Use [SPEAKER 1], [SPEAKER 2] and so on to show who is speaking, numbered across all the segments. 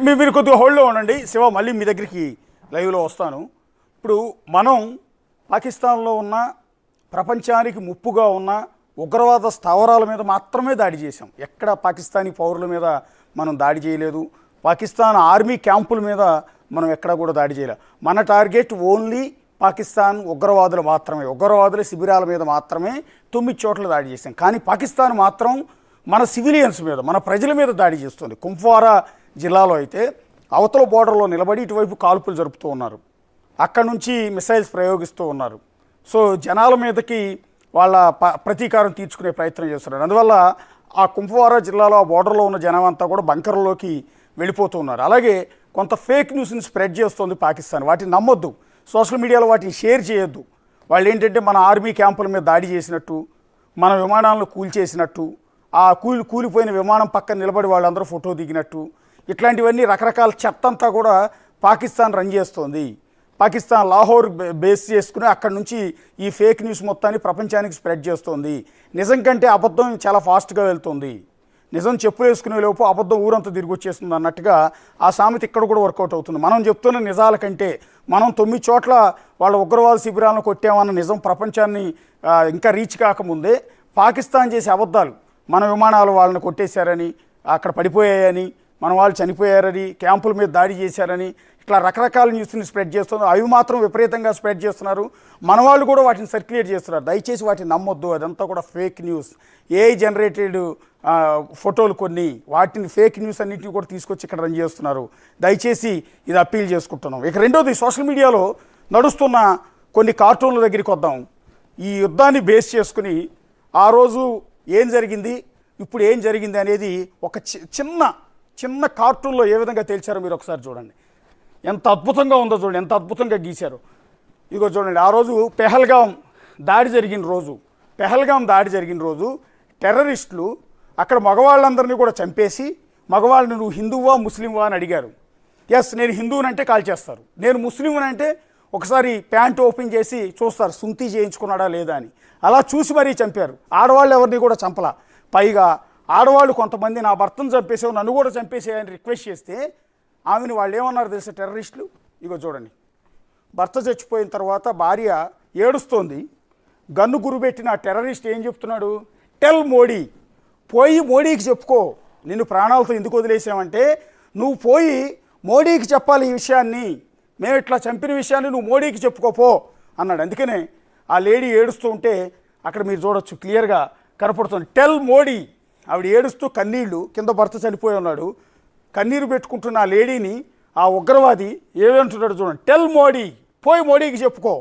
[SPEAKER 1] మీరు కొద్దిగా హోల్డ్లో ఉండండి. శివ, మళ్ళీ మీ దగ్గరికి లైవ్లో వస్తాను. ఇప్పుడు మనం పాకిస్తాన్లో ఉన్న ప్రపంచానికి ముప్పుగా ఉన్న ఉగ్రవాద స్థావరాల మీద మాత్రమే దాడి చేశాం. ఎక్కడ పాకిస్తానీ పౌరుల మీద మనం దాడి చేయలేదు. పాకిస్తాన్ ఆర్మీ క్యాంపుల మీద మనం ఎక్కడ కూడా దాడి చేయలేదు. మన టార్గెట్ ఓన్లీ పాకిస్తాన్ ఉగ్రవాదులు మాత్రమే, ఉగ్రవాదుల శిబిరాల మీద మాత్రమే 9 చోట్ల దాడి చేశాం. కానీ పాకిస్తాన్ మాత్రం మన సివిలియన్స్ మీద, మన ప్రజల మీద దాడి చేస్తుంది. కుంప్వారా జిల్లాలో అయితే అవతల బోర్డర్లో నిలబడి ఇటువైపు కాల్పులు జరుపుతూ ఉన్నారు. అక్కడ నుంచి మిసైల్స్ ప్రయోగిస్తూ ఉన్నారు. సో జనాల మీదకి వాళ్ళ ప్రతీకారం తీర్చుకునే ప్రయత్నం చేస్తున్నారు. అందువల్ల ఆ కుంప్వారా జిల్లాలో ఆ బోర్డర్లో ఉన్న జనం అంతా కూడా బంకర్లోకి వెళ్ళిపోతూ ఉన్నారు. అలాగే కొంత ఫేక్ న్యూస్ని స్ప్రెడ్ చేస్తుంది పాకిస్తాన్. వాటిని నమ్మొద్దు, సోషల్ మీడియాలో వాటిని షేర్ చేయొద్దు. వాళ్ళు ఏంటంటే మన ఆర్మీ క్యాంపుల మీద దాడి చేసినట్టు, మన విమానాలను కూల్చేసినట్టు, ఆ కూలిపోయిన విమానం పక్కన నిలబడి వాళ్ళందరూ ఫోటో దిగినట్టు, ఇట్లాంటివన్నీ రకరకాల చెత్త అంతా కూడా పాకిస్తాన్ రన్ చేస్తోంది. పాకిస్తాన్ లాహోర్ బేస్ చేసుకుని అక్కడి నుంచి ఈ ఫేక్ న్యూస్ మొత్తాన్ని ప్రపంచానికి స్ప్రెడ్ చేస్తోంది. నిజం కంటే అబద్ధం చాలా ఫాస్ట్గా వెళ్తుంది. నిజం చెప్పులు వేసుకునే లోపు అబద్ధం ఊరంతా తిరిగి వచ్చేస్తుంది అన్నట్టుగా ఆ సామెత ఇక్కడ కూడా వర్కౌట్ అవుతుంది. మనం చెప్తున్న నిజాల కంటే మనం 9 చోట్ల వాళ్ళ ఉగ్రవాద శిబిరాలను కొట్టామన్న నిజం ప్రపంచాన్ని ఇంకా రీచ్ కాకముందే పాకిస్తాన్ చేసే అబద్ధాలు, మన విమానాలు వాళ్ళని కొట్టేశారని, అక్కడ పడిపోయాయని, మన వాళ్ళు చనిపోయారని, క్యాంపుల మీద దాడి చేశారని, ఇట్లా రకరకాల న్యూస్ని స్ప్రెడ్ చేస్తున్నారు. అవి మాత్రం విపరీతంగా స్ప్రెడ్ చేస్తున్నారు. మన వాళ్ళు కూడా వాటిని సర్క్యులేట్ చేస్తున్నారు. దయచేసి వాటిని నమ్మొద్దు, అదంతా కూడా ఫేక్ న్యూస్, ఏఐ జనరేటెడ్ ఫోటోలు కొన్ని, వాటిని ఫేక్ న్యూస్ అన్నింటినీ కూడా తీసుకొచ్చి ఇక్కడ రన్ చేస్తున్నారు. దయచేసి ఇది అప్పీల్ చేసుకుంటున్నాం. ఇక రెండోది, సోషల్ మీడియాలో నడుస్తున్న కొన్ని కార్టూన్ల దగ్గరికి వద్దాం. ఈ యుద్ధాన్ని బేస్ చేసుకుని ఆ రోజు ఏం జరిగింది, ఇప్పుడు ఏం జరిగింది అనేది ఒక చిన్న కార్టూన్లో ఏ విధంగా తేల్చారో మీరు ఒకసారి చూడండి. ఎంత అద్భుతంగా ఉందో చూడండి, ఎంత అద్భుతంగా గీశారు. ఇగో చూడండి, ఆ రోజు పెహల్గాం దాడి జరిగిన రోజు టెర్రరిస్టులు అక్కడ మగవాళ్ళందరినీ కూడా చంపేసి, మగవాళ్ళని నువ్వు హిందువా ముస్లింవా అని అడిగారు. ఎస్, నేను హిందువునంటే కాల్ చేస్తారు, నేను ముస్లింనంటే ఒకసారి ప్యాంట్ ఓపెన్ చేసి చూస్తారు సుంతి చేయించుకున్నాడా లేదా అని. అలా చూసి మరీ చంపారు. ఆడవాళ్ళు ఎవరిని కూడా చంపలా. పైగా ఆడవాళ్ళు కొంతమంది నా భర్తను చంపేసావు, నన్ను కూడా చంపేసేయని రిక్వెస్ట్ చేస్తే ఆమెను వాళ్ళు ఏమన్నారు తెలుసా టెర్రరిస్టులు? ఇగో చూడండి, భర్త చచ్చిపోయిన తర్వాత భార్య ఏడుస్తోంది. గన్ను గురిపెట్టిన టెర్రరిస్ట్ ఏం చెప్తున్నాడు? టెల్ మోడీ, పోయి మోడీకి చెప్పుకో, నిన్ను ప్రాణాలతో ఎందుకు వదిలేసామంటే నువ్వు పోయి మోడీకి చెప్పాలి ఈ విషయాన్ని, మేము ఇట్లా చంపిన విషయాన్ని నువ్వు మోడీకి చెప్పుకోపో అన్నాడు. అందుకనే ఆ లేడీ ఏడుస్తూ ఉంటే అక్కడ మీరు చూడొచ్చు, క్లియర్గా కనపడుతుంది టెల్ మోడీ. ఆవిడ ఏడుస్తూ కన్నీళ్ళు, కింద భర్త చనిపోయి ఉన్నాడు, కన్నీరు పెట్టుకుంటున్న ఆ లేడీని ఆ ఉగ్రవాది ఏమంటున్నాడు చూడండి, టెల్ మోడీ, పోయి మోడీకి చెప్పుకో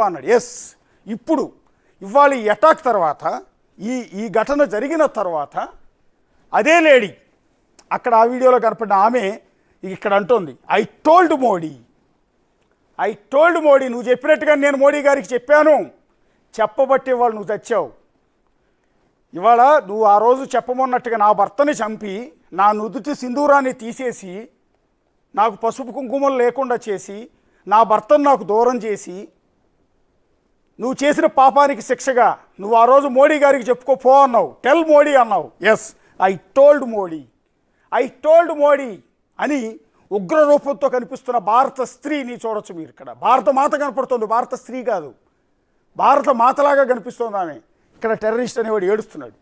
[SPEAKER 1] అన్నాడు. ఎస్, ఇప్పుడు ఇవాళ ఈ అటాక్ తర్వాత, ఈ ఘటన జరిగిన తర్వాత అదే లేడీ అక్కడ ఆ వీడియోలో కనపడిన ఆమె ఇక్కడ అంటోంది, ఐ టోల్డ్ మోడీ, నువ్వు చెప్పినట్టుగా నేను మోడీ గారికి చెప్పాను, చెప్పబట్టి వాళ్ళు నువ్వు తెచ్చావు. ఇవాళ నువ్వు ఆ రోజు చెప్పమన్నట్టుగా నా భర్తని చంపి, నా నుదుటి సింధూరాన్ని తీసేసి, నాకు పసుపు కుంకుమలు లేకుండా చేసి, నా భర్తను నాకు దూరం చేసి, నువ్వు చేసిన పాపానికి శిక్షగా నువ్వు ఆ రోజు మోడీ గారికి చెప్పుకోపో అన్నావు, టెల్ మోడీ అన్నావు. ఎస్, ఐ టోల్డ్ మోడీ అని ఉగ్ర రూపంతో కనిపిస్తున్న భారత స్త్రీని చూడొచ్చు మీరు. ఇక్కడ భారత మాత కనపడుతుంది, భారత స్త్రీ కాదు, భారత మాతలాగా కనిపిస్తుంది ఆమె. ఇక్కడ టెర్రరిస్ట్ అనేవాడు ఏడుస్తున్నాడు.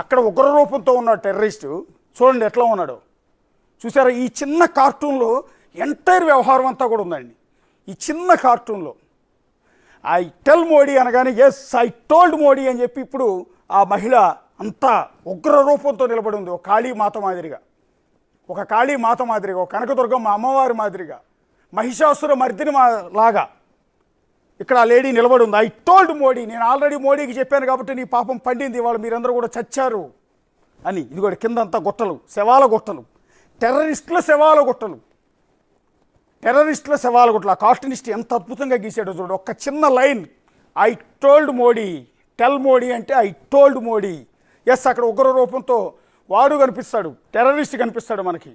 [SPEAKER 1] అక్కడ ఉగ్ర రూపంతో ఉన్న టెర్రరిస్టు చూడండి ఎట్లా ఉన్నాడో. చూసారా, ఈ చిన్న కార్టూన్లో ఎంటైర్ వ్యవహారం అంతా కూడా ఉందండి. ఈ చిన్న కార్టూన్లో ఐ టెల్ మోడీ అనగానే ఎస్ ఐ టోల్డ్ మోడీ అని చెప్పి ఇప్పుడు ఆ మహిళ అంతా ఉగ్ర రూపంతో నిలబడి ఉంది. ఒక కాళీమాత మాదిరిగా, ఒక కనకదుర్గమ్మ అమ్మవారి మాదిరిగా, మహిషాసుర మర్దిని లాగా ఇక్కడ ఆ లేడీ నిలబడి ఉంది. ఐ టోల్డ్ మోడీ, నేను ఆల్రెడీ మోడీకి చెప్పాను కాబట్టి నీ పాపం పండింది, వాళ్ళు మీరందరూ కూడా చచ్చారు అని. ఇది కూడా కిందంతా గుట్టలు, శవాల గుట్టలు, టెర్రరిస్టుల శవాల గుట్టలు. ఆ కార్టూనిస్ట్ ఎంత అద్భుతంగా గీసాడో చూడు. ఒక చిన్న line, I told Modi, tell Modi అంటే ఐ టోల్డ్ మోడీ. ఎస్, అక్కడ ఉగ్ర రూపంతో వాడు కనిపిస్తాడు, టెర్రరిస్ట్ కనిపిస్తాడు మనకి,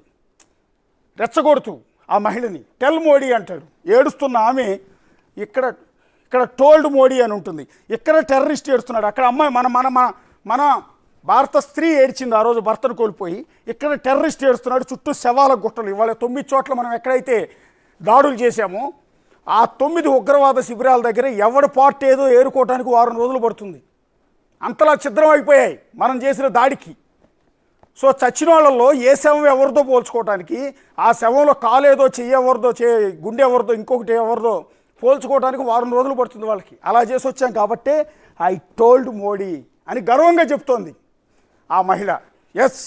[SPEAKER 1] రెచ్చగొడుతూ ఆ మహిళని టెల్ మోడీ అంటాడు. ఏడుస్తున్న ఆమె ఇక్కడ టోల్డ్ మోడీ అని ఉంటుంది. ఇక్కడ టెర్రరిస్ట్ ఏడుస్తున్నాడు, అక్కడ అమ్మాయి మన భారత స్త్రీ ఏడ్చింది ఆ రోజు భర్తను కోల్పోయి. ఇక్కడ టెర్రరిస్ట్ ఏడుస్తున్నాడు, చుట్టూ శవాల గుట్టలు. ఇవాళ 9 చోట్ల మనం ఎక్కడైతే దాడులు చేశామో ఆ 9 ఉగ్రవాద శిబిరాల దగ్గర ఎవడి పార్ట్ ఏదో ఏరుకోవడానికి 1 రోజులు పడుతుంది. అంతలా ఛిద్రం అయిపోయాయి మనం చేసిన దాడికి. సో చచ్చిన వాళ్ళల్లో ఏ శవం ఎవరిదో పోల్చుకోవడానికి, ఆ శవంలో కాలేదో చెయ్యి ఎవరిదో గుండె ఎవరిదో ఇంకొకటి ఎవరిదో పోల్చుకోవడానికి 1 రోజులు పడుతుంది వాళ్ళకి. అలా చేసి వచ్చాం కాబట్టే ఐ టోల్డ్ మోడీ అని గర్వంగా చెప్తోంది ఆ మహిళ. ఎస్,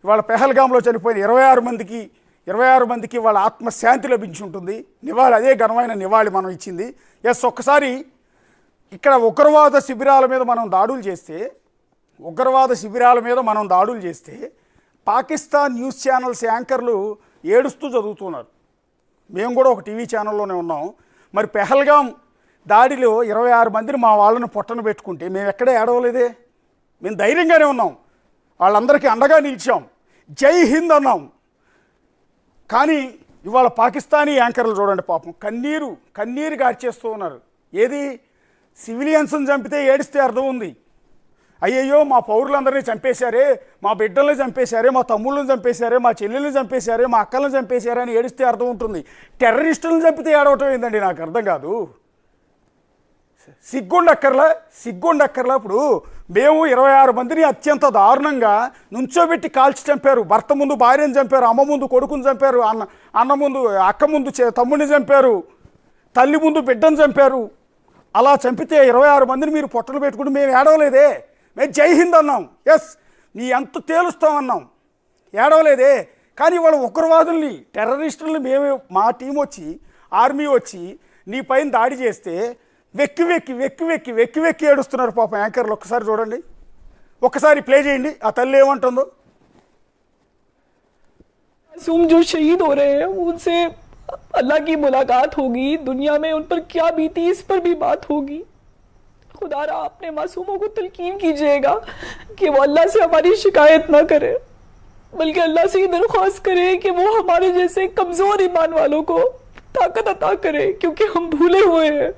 [SPEAKER 1] ఇవాళ పెహల్గాంలో చనిపోయిన 26 మందికి వాళ్ళ ఆత్మశాంతి లభించి ఉంటుంది. నివాళి, అదే ఘనమైన నివాళి మనం ఇచ్చింది. ఎస్, ఒక్కసారి ఇక్కడ ఉగ్రవాద శిబిరాల మీద మనం దాడులు చేస్తే పాకిస్తాన్ న్యూస్ ఛానల్స్ యాంకర్లు ఏడుస్తూ చదువుతున్నారు. మేము కూడా ఒక టీవీ ఛానల్లోనే ఉన్నాం. మరి పెహల్గాం దాడిలో 26 మందిని మా వాళ్ళను పొట్టన పెట్టుకుంటే మేము ఎక్కడే ఏడవలేదే. మేము ధైర్యంగానే ఉన్నాం, వాళ్ళందరికీ అండగా నిలిచాం, జై హింద్ అన్నాం. కానీ ఇవాళ పాకిస్తానీ యాంకర్లు చూడండి పాపం కన్నీరు గార్చేస్తూ ఉన్నారు. ఏది, సివిలియన్స్ని చంపితే ఏడిస్తే అర్థం ఉంది. అయ్యయ్యో మా పౌరులందరినీ చంపేశారే, మా బిడ్డల్ని చంపేశారే, మా తమ్ముళ్ళని చంపేశారే, మా చెల్లెల్ని చంపేశారే, మా అక్కలను చంపేశారే అని ఏడిస్తే అర్థం ఉంటుంది. టెర్రరిస్టులను చంపితే ఏడవటం ఏందండి, నాకు అర్థం కాదు. సిగ్గుండక్కర్లా. ఇప్పుడు మేము 26 మందిని అత్యంత దారుణంగా నుంచోబెట్టి కాల్చి చంపారు. భర్త ముందు భార్యను చంపారు, అమ్మ ముందు కొడుకుని చంపారు, అన్న ముందు అక్క ముందు తమ్ముడిని చంపారు, తల్లి ముందు బిడ్డను చంపారు. అలా చంపితే 26 మందిని మీరు పొట్టలు పెట్టుకుంటూ మేము ఏడవలేదే. మేము జై హింద్ అన్నాం. ఎస్, నీ ఎంత తేలుస్తామన్నాం, ఏడవలేదే. కానీ వాళ్ళ ఉగ్రవాదుల్ని టెర్రరిస్టుల్ని మేము మా టీం వచ్చి ఆర్మీ వచ్చి నీ పైన దాడి చేస్తే వెక్కి వెక్కి ఏడుస్తున్నారు పాపం యాంకర్లు. ఒక్కసారి చూడండి, ఒక్కసారి ప్లే చేయండి ఆ తల్లి ఏమంటుందో.
[SPEAKER 2] मासूम जो शहीद हो रहे हैं उनसे अल्लाह की मुलाकात होगी, दुनिया में उन पर क्या बीती इस पर भी बात होगी। खुदारा अपने मासूमों को तलकीन कीजिएगा कि वो अल्लाह से हमारी शिकायत ना करे, बल्कि अल्लाह से ये दरख्वास्त करे कि वो हमारे जैसे कमज़ोर ईमान वालों को ताकत अता करे, क्योंकि हम भूले हुए हैं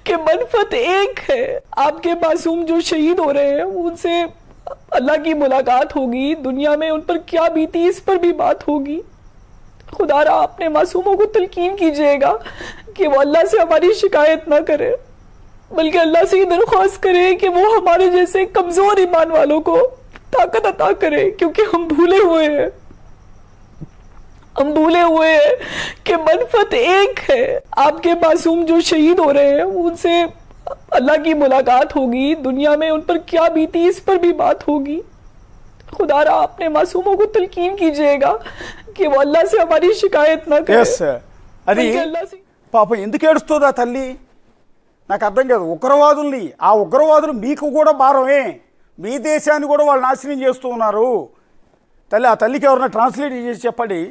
[SPEAKER 2] कि मनफत एक है। आपके मासूम जो शहीद हो रहे हैं उनसे अल्लाह की मुलाकात होगी, दुनिया में उन पर क्या बीती इस पर भी बात होगी। खुदारा अपने मासूमों को तलकीन कीजिएगा कि वो अल्लाह से हमारी शिकायत ना करे, बल्कि अल्लाह से ये दरख्वास्त करे कि वो हमारे जैसे कमज़ोर ईमान वालों को ताकत अता करे, क्योंकि हम भूले हुए हैं कि मनफत एक है। आपके मासूम जो शहीद हो रहे हैं उनसे अल्लाह की मुलाकात होगी, दुनिया में उन पर क्या बीती इस पर भी बात होगी। खुदारा अपने मासूमों को तलकीन कीजिएगा कि वो अल्लाह से हमारी शिकायत ना करे।
[SPEAKER 1] అది పాపం ఎందుకు ఏడుస్తుందా తల్లి, నాకు అర్థం కాదు. ఆ ఉగ్రవాదులు మీకు కూడా భారమే, మీ దేశాన్ని కూడా వాళ్ళు నాశనం చేస్తూ ఉన్నారు. తల్లి, ఆ తల్లికి ఎవరైనా ట్రాన్స్లేట్ చేసి చెప్పండి.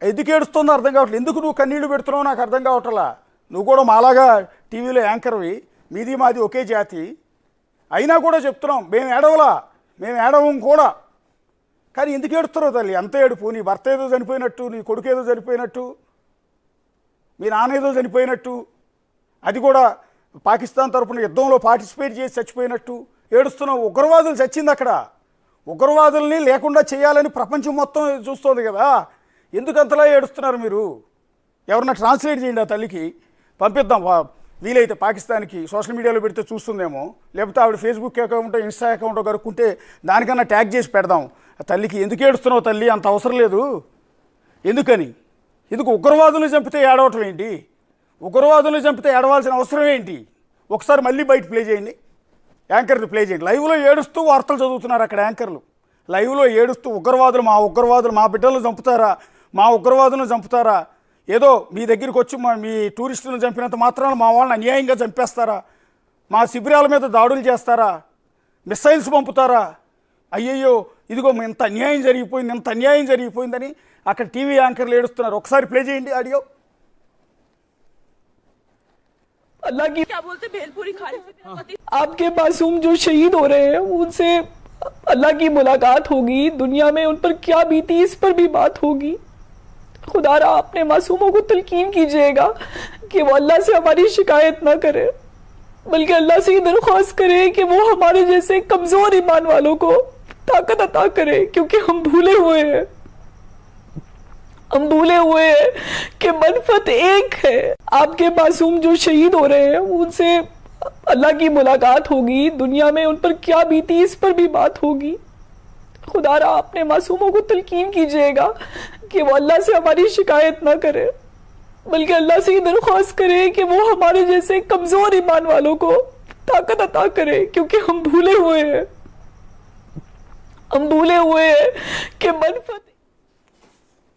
[SPEAKER 1] ఎందుకు ఏడుస్తుందో అర్థం కావట్లేదు. ఎందుకు నువ్వు కన్నీళ్లు పెడుతున్నావు నాకు అర్థం కావట్లా. నువ్వు కూడా మాలాగా టీవీలో యాంకర్వి, మీది మాది ఒకే జాతి అయినా కూడా చెప్తున్నాం మేము ఏడవం కూడా. కానీ ఎందుకు ఏడుస్తున్నావు తల్లి అంత ఏడుపు? నీ భర్త ఏదో చనిపోయినట్టు, నీ కొడుకు ఏదో చనిపోయినట్టు, మీ నాన్న ఏదో చనిపోయినట్టు, అది కూడా పాకిస్తాన్ తరపున యుద్ధంలో పార్టిసిపేట్ చేసి చచ్చిపోయినట్టు ఏడుస్తున్నావు. ఉగ్రవాదులు చచ్చింది అక్కడ. ఉగ్రవాదుల్ని లేకుండా చేయాలని ప్రపంచం మొత్తం చూస్తోంది కదా. ఎందుకు అంతలా ఏడుస్తున్నారు మీరు? ఎవరన్నా ట్రాన్స్లేట్ చేయండి, ఆ తల్లికి పంపిద్దాం. వీలైతే పాకిస్తాన్కి సోషల్ మీడియాలో పెడితే చూస్తుందేమో, లేకపోతే ఆవిడ ఫేస్బుక్ అకౌంట్ ఇన్స్టా అకౌంట్ కనుక్కుంటే దానికన్నా ట్యాగ్ చేసి పెడదాం. ఆ తల్లికి ఎందుకు ఏడుస్తున్నావు తల్లి, అంత అవసరం లేదు. ఎందుకు ఉగ్రవాదులు చంపితే ఏడవటం ఏంటి? ఉగ్రవాదులు చంపితే ఏడవాల్సిన అవసరం ఏంటి? ఒకసారి మళ్ళీ బయట ప్లే చేయండి, యాంకర్ది ప్లే చేయండి. లైవ్లో ఏడుస్తూ వార్తలు చదువుతున్నారు అక్కడ యాంకర్లు. లైవ్లో ఏడుస్తూ ఉగ్రవాదులు మా బిడ్డలను చంపుతారా, మా ఉగ్రవాదులను చంపుతారా, ఏదో మీ దగ్గరికి వచ్చి మీ టూరిస్టులను చంపినంత మాత్రాన మా వాళ్ళని అన్యాయంగా చంపేస్తారా, మా శిబిరాల మీద దాడులు చేస్తారా, మిస్సైల్స్ పంపుతారా, అయ్యయ్యో ఇదిగో ఇంత అన్యాయం జరిగిపోయిందని అక్కడ టీవీ యాంకర్లు ఏడుస్తున్నారు. ఒకసారి ప్లే చేయండి ఆడియో.
[SPEAKER 2] अल्लाह की क्या बोलते भेलपुरी खाने आपके मासूम जो शहीद हो रहे हैं उनसे अल्लाह की मुलाकात होगी, दुनिया में उन पर क्या बीती इस पर भी बात होगी। खुदारा अपने मासूमों को तलकीन कीजिएगा कि वो अल्लाह से हमारी शिकायत ना करे, बल्कि अल्लाह से ये दरख्वास्त करें कि वो हमारे जैसे कमज़ोर ईमान वालों को ताकत अता करे, क्योंकि हम भूले हुए हैं कि मनफत एक है। आपके मासूम जो शहीद हो रहे हैं उनसे अल्लाह की मुलाकात होगी, दुनिया में उन पर क्या बीती इस पर भी बात होगी। खुदारा अपने मासूमों को तलकीन कीजिएगा कि वो अल्लाह से हमारी शिकायत ना करे, बल्कि अल्लाह से ये दरख्वास्त करे कि वो हमारे जैसे कमज़ोर ईमान वालों को ताकत अता करे, क्योंकि हम भूले हुए हैं कि मनफत।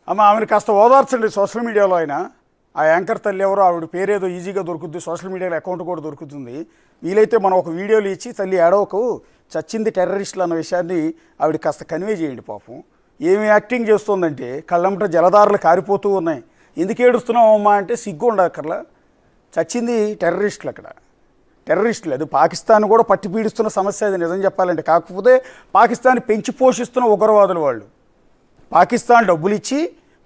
[SPEAKER 1] అమ్మ ఆమెను కాస్త ఓదార్చండి సోషల్ మీడియాలో. అయినా ఆ యాంకర్ తల్లి ఎవరో, ఆవిడ పేరేదో ఈజీగా దొరుకుతుంది, సోషల్ మీడియాలో అకౌంట్ కూడా దొరుకుతుంది. వీలైతే మనం ఒక వీడియోలు ఇచ్చి తల్లి ఏడవకు, చచ్చింది టెర్రరిస్టులు అన్న విషయాన్ని ఆవిడ కాస్త కన్వే చేయండి. పాపం ఏమి యాక్టింగ్ చేస్తుందంటే కళ్ళంట జలధారలు కారిపోతూ ఉన్నాయి. ఎందుకు ఏడుస్తున్నావు అమ్మా అంటే సిగ్గు ఉండక్కర్లా. చచ్చింది టెర్రరిస్టులు, అక్కడ టెర్రరిస్టులు. అది పాకిస్తాన్ కూడా పట్టి పీడిస్తున్న సమస్య అది నిజం చెప్పాలంటే. కాకపోతే పాకిస్తాన్ పెంచి పోషిస్తున్న ఉగ్రవాదులు వాళ్ళు. పాకిస్తాన్ డబ్బులు ఇచ్చి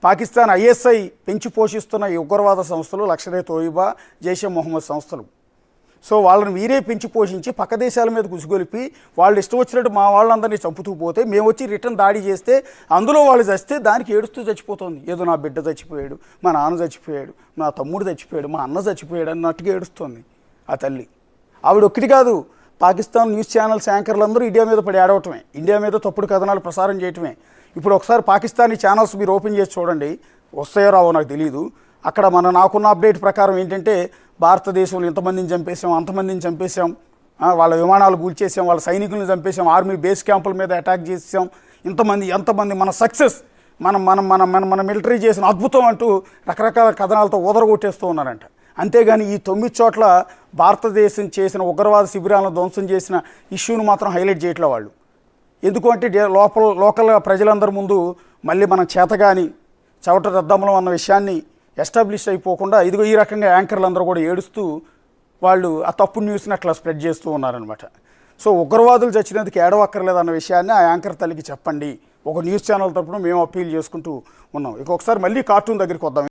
[SPEAKER 1] పాకిస్తాన్ ఐఎస్ఐ పెంచి పోషిస్తున్న ఈ ఉగ్రవాద సంస్థలు, లష్కరే తోయిబా, జైషే మొహమ్మద్ సంస్థలు. సో వాళ్ళని వీరే పెంచి పోషించి పక్క దేశాల మీద కుసిగొలిపి వాళ్ళు ఇష్టం వచ్చినట్టు మా వాళ్ళందరినీ చంపుతూ పోతే మేము వచ్చి రిటర్న్ దాడి చేస్తే అందులో వాళ్ళు చస్తే దానికి ఏడుస్తూ చచ్చిపోతుంది. ఏదో నా బిడ్డ చచ్చిపోయాడు, మా నాన్న చచ్చిపోయాడు, నా తమ్ముడు చచ్చిపోయాడు, మా అన్న చచ్చిపోయాడు అన్నట్టుగా ఏడుస్తుంది ఆ తల్లి. ఆవిడ ఒక్కటి కాదు, పాకిస్తాన్ న్యూస్ ఛానల్స్ యాంకర్లందరూ ఇండియా మీద పడి ఆడవటమే, ఇండియా మీద తప్పుడు కథనాలు ప్రసారం చేయటమే. ఇప్పుడు ఒకసారి పాకిస్తానీ ఛానల్స్ మీరు ఓపెన్ చేసి చూడండి, వస్తాయో రావో నాకు తెలియదు. అక్కడ నాకున్న అప్డేట్ ప్రకారం ఏంటంటే భారతదేశంలో ఇంతమందిని చంపేసాం, అంతమందిని చంపేసాం, వాళ్ళ విమానాలు కూల్చేసాం, వాళ్ళ సైనికులను చంపేసాం, ఆర్మీ బేస్ క్యాంపుల మీద అటాక్ చేసాం, ఎంతమంది మన సక్సెస్, మన మిలిటరీ చేసిన అద్భుతం అంటూ రకరకాల కథనాలతో ఊదరగొట్టేస్తూ ఉన్నారంట. అంతేగాని ఈ 9 చోట్ల భారతదేశం చేసిన ఉగ్రవాద శిబిరాలను ధ్వంసం చేసిన ఇష్యూను మాత్రం హైలైట్ చేయట్లే వాళ్ళు. ఎందుకు అంటే లోకల్ ప్రజలందరి ముందు మళ్ళీ మనం చేతగాని చవట రద్దమ్మలం అన్న విషయాన్ని ఎస్టాబ్లిష్ అయిపోకుండా ఇదిగో ఈ రకంగా యాంకర్లందరూ కూడా ఏడుస్తూ వాళ్ళు ఆ తప్పు న్యూస్ని అట్లా స్ప్రెడ్ చేస్తూ ఉన్నారనమాట. సో ఉగ్రవాదులు చచ్చినందుకు ఏడవక్కర్లేదు అన్న విషయాన్ని ఆ యాంకర్ తల్లికి చెప్పండి. ఒక న్యూస్ ఛానల్ తరపున మేము అప్పీల్ చేసుకుంటూ ఉన్నాం. ఇక ఒకసారి మళ్ళీ కార్టూన్ దగ్గరికి వద్దాం.